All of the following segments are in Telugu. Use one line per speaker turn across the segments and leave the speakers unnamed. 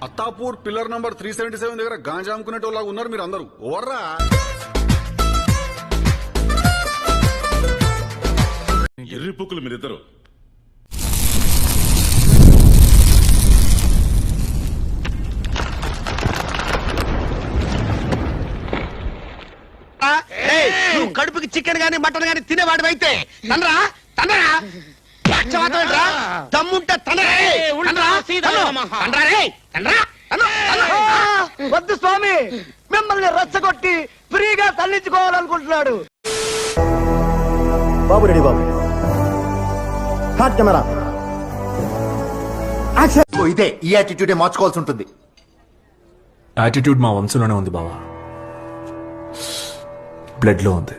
అత్తాపూర్ పిల్లర్ నంబర్ 377 దగ్గర గాంజా అమ్ముకునేటోళ్ళగా ఉన్నారు మీరు అందరూ. ఓవర్రా
ఎర్రిపుక్కులు మీరిద్దరు.
నువ్వు కడుపుకి చికెన్ గానీ మటన్ గానీ తినేవాడివైతే తనరా తనరా దమ్ముంటే
వద్దు స్వామి, మిమ్మల్ని రచ్చగొట్టి ఫ్రీగా తల్లించుకోవాలనుకుంటున్నాడు.
బాబు రెడీ బాబు. Hot camera action.
ఇదే ఈ యాటిట్యూడే మార్చుకోవాల్సి ఉంటుంది.
యాటిట్యూడ్ మా వంశంలోనే ఉంది బావా, బ్లడ్ లో ఉంది.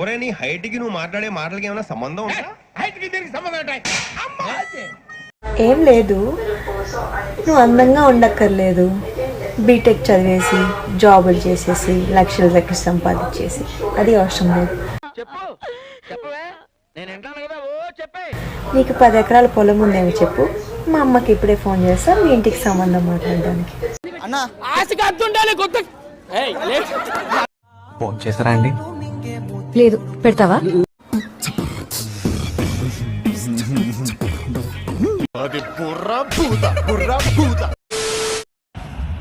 ఒరే నీ హైట్ కి నువ్వు మాట్లాడే మాటలకి ఏమైనా సంబంధం ఉందా?
ఏం లేదు, నువ్వు అందంగా ఉండక్కర్లేదు, బీటెక్ చదివేసి జాబులు చేసేసి లక్షల లక్షలు సంపాదించేసి అది అవసరం లేదు. నీకు 10 ఎకరాల పొలం ఉందేమో చెప్పు, మా అమ్మకి ఇప్పుడే ఫోన్ చేస్తా మీ ఇంటికి సంబంధం మాట్లాడడానికి.
ఫోన్ చేస్తారా అండి?
లేదు, పెడతావా?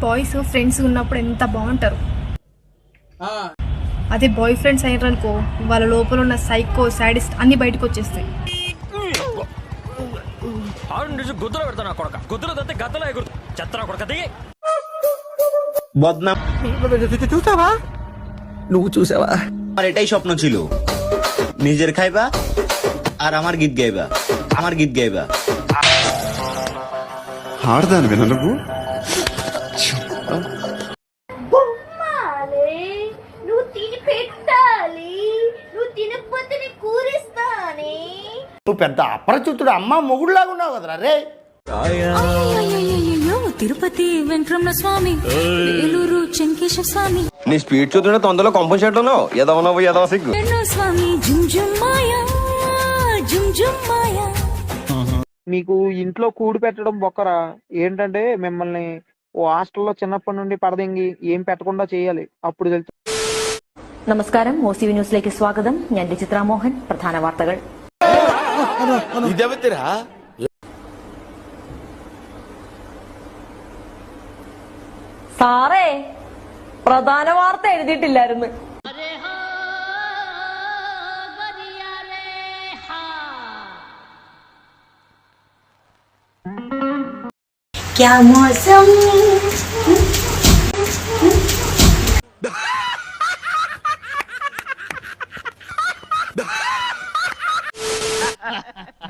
బాయ్స్ ఫ్రెండ్స్ ఉన్నప్పుడు ఎంత బాగుంటారు, అదే బాయ్ ఫ్రెండ్స్ అయ్యారనుకో వాళ్ళ లోపల ఉన్న సైకో సాడిస్ట్ అన్ని బయటకు వచ్చేస్తాయి.
చూసావా?
నువ్వు చూసావా?
আমার এটাই স্বপ্ন ছিল, নিজের খাইবা আর আমার গীত গাইবা, আমার গীত গাইবা।
ఆడదానివి నువ్వు?
నువ్వు తిని పెట్టాలి, నువ్వు తినకపోతే కూరిస్తానే.
నువ్వు పెద్ద అపరిచితుడు అమ్మ మొగుడులాగా ఉన్నావు కదరా రే.
తిరుపతి వెంకటరమణ స్వామి, ఏలూరు చెంకేశ్వర స్వామి.
నీ స్పీడ్ చూస్తుంటే తొందరలో కంపల్సరీ ఉన్నావు. ఎదవనవు ఎదవ సిగ్గు
స్వామి జుమ్ జుమ్ మాయా, జుమ్ జుమ్ మాయా.
మీకు ఇంట్లో కూడి పెట్టడం బొక్కరా. ఏంటంటే మిమ్మల్ని ఓ హాస్టల్లో చిన్నప్పటి నుండి పడదెంగి ఏం పెట్టకుండా చేయాలి, అప్పుడు తెలుసు.
നമസ്കാരം, OCV ന്യൂസിലേക്ക് സ്വാഗതം. ഞാൻ രചിത്ര മോഹൻ. പ്രധാന വാർത്തകൾ. സാറേ, പ്രധാന വാർത്ത എഴുതിയിട്ടില്ലായിരുന്നു. क्या मौसम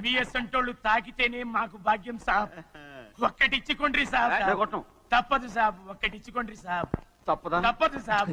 బిఎస్ఎంటోళ్ళు తాకితేనే మాకు భాగ్యం సాబ్. ఒక్కటిచ్చుకోండి సాబ్. తప్పదు సాబ్, ఒక్కటిచ్చుకోండి సాబ్. తప్పదు సాబ్.